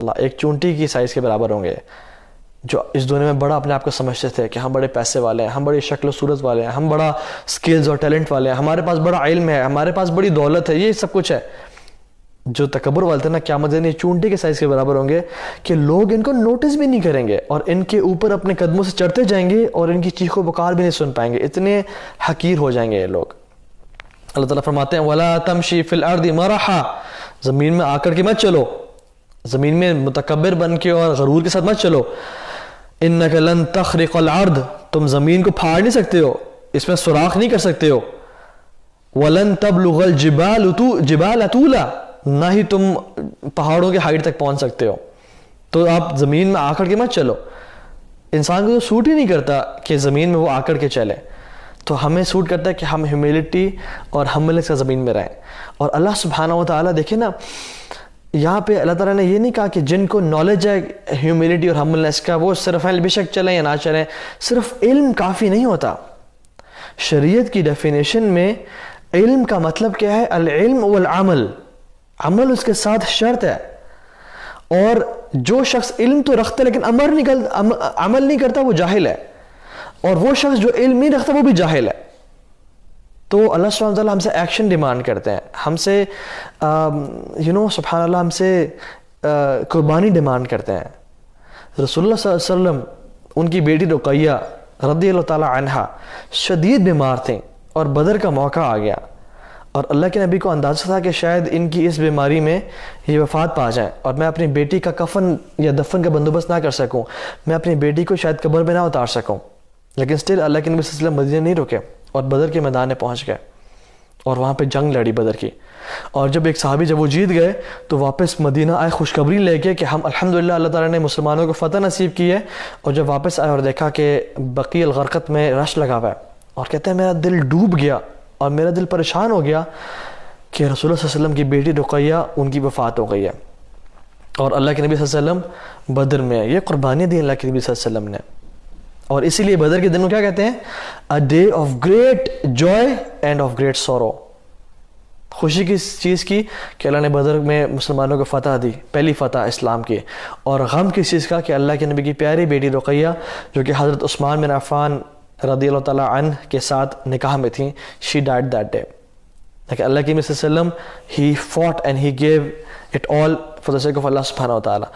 اللہ ایک چونٹی کی سائز کے برابر ہوں گے جو اس دنیا میں بڑا اپنے آپ کو سمجھتے تھے کہ ہم بڑے پیسے والے ہیں، ہم بڑی شکل و صورت والے ہیں، ہم بڑا سکلز اور ٹیلنٹ والے ہیں، ہمارے پاس بڑا علم ہے، ہمارے پاس بڑی دولت ہے، یہ سب کچھ ہے. جو تکبر والے تھے نا، قیامت دن یہ چونٹی کے سائز کے برابر ہوں گے کہ لوگ ان کو نوٹس بھی نہیں کریں گے اور ان کے اوپر اپنے قدموں سے چڑھتے جائیں گے اور ان کی چیخ و پکار بھی نہیں سن پائیں گے، اتنے حقیر ہو جائیں گے یہ لوگ. اللہ تعالیٰ فرماتے ہیں وَلَا تَمْشِي فِي الْأَرْضِ مَرَحًا، زمین میں آ کر کے مت چلو، زمین میں متکبر بن کے اور غرور کے ساتھ مت چلو. اِنَّكَ لَن تَخْرِقَ الْأَرْض، تم زمین کو پھاڑ نہیں سکتے ہو، اس میں سوراخ نہیں کر سکتے ہو. وَلَن تَبْلُغَ الْجِبَالَ طُولًا، نہ ہی تم پہاڑوں کے ہائٹ تک پہنچ سکتے ہو. تو آپ زمین میں آ کر کے مت چلو. انسان کو تو سوٹ ہی نہیں کرتا کہ زمین میں وہ آ کر کے چلے، تو ہمیں سوٹ کرتا ہے کہ ہم ہیوملٹی اور ہمبلنس کا زمین میں رہیں. اور اللہ سبحانہ و تعالیٰ دیکھیں نا، یہاں پہ اللہ تعالیٰ نے یہ نہیں کہا کہ جن کو نالج ہے ہیوملٹی اور ہمبلنس کا وہ صرف بے شک چلیں یا نہ چلیں. صرف علم کافی نہیں ہوتا. شریعت کی ڈیفینیشن میں علم کا مطلب کیا ہے؟ العلم والعمل، عمل اس کے ساتھ شرط ہے. اور جو شخص علم تو رکھتا ہے لیکن عمل نہیں کرتا وہ جاہل ہے، اور وہ شخص جو علم نہیں رکھتا وہ بھی جاہل ہے. تو اللہ سبحانہ وتعالیٰ ہم سے ایکشن ڈیمانڈ کرتے ہیں، ہم سے سبحان اللہ ہم سے قربانی ڈیمانڈ کرتے ہیں. رسول اللہ صلی اللہ علیہ وسلم، ان کی بیٹی رقیہ رضی اللہ تعالی عنہا شدید بیمار تھیں اور بدر کا موقع آ گیا، اور اللہ کے نبی کو اندازہ تھا کہ شاید ان کی اس بیماری میں یہ وفات پا جائیں اور میں اپنی بیٹی کا کفن یا دفن کا بندوبست نہ کر سکوں، میں اپنی بیٹی کو شاید قبر میں نہ اتار سکوں. لیکن سٹل اللہ کے نبی صلی اللہ علیہ وسلم مدینہ نہیں رکے اور بدر کے میدان میں پہنچ گئے اور وہاں پہ جنگ لڑی بدر کی. اور جب ایک صحابی جب وہ جیت گئے تو واپس مدینہ آئے خوشخبری لے کے کہ ہم الحمدللہ اللہ تعالیٰ نے مسلمانوں کو فتح نصیب کی ہے. اور جب واپس آئے اور دیکھا کہ بقیع الغرقد میں رش لگا ہوا ہے، اور کہتے ہیں میرا دل ڈوب گیا اور میرا دل پریشان ہو گیا کہ رسول اللہ صلی اللہ علیہ وسلم کی بیٹی رقیہ ان کی وفات ہو گئی ہے اور اللہ کے نبی صلی اللہ علیہ وسلم بدر میں ہے. یہ قربانی دی اللہ کے نبی صلی اللہ علیہ وسلم نے. اور اسی لیے بدر کے دن کو کیا کہتے ہیں؟ A day of great joy and of great sorrow. خوشی کی چیز کی کہ اللہ نے بدر میں مسلمانوں کو فتح دی، پہلی فتح اسلام کی. اور غم کس چیز کا کہ اللہ کے نبی کی پیاری بیٹی رقیہ جو کہ حضرت عثمان بن عفان رضی اللہ تعالیٰ عنہ کے ساتھ نکاح میں تھیں، she died that day. لیکن اللہ کے نبی صلی اللہ علیہ وسلم he fought and he gave it all for the sake of Allah سبحانہ و تعالیٰ.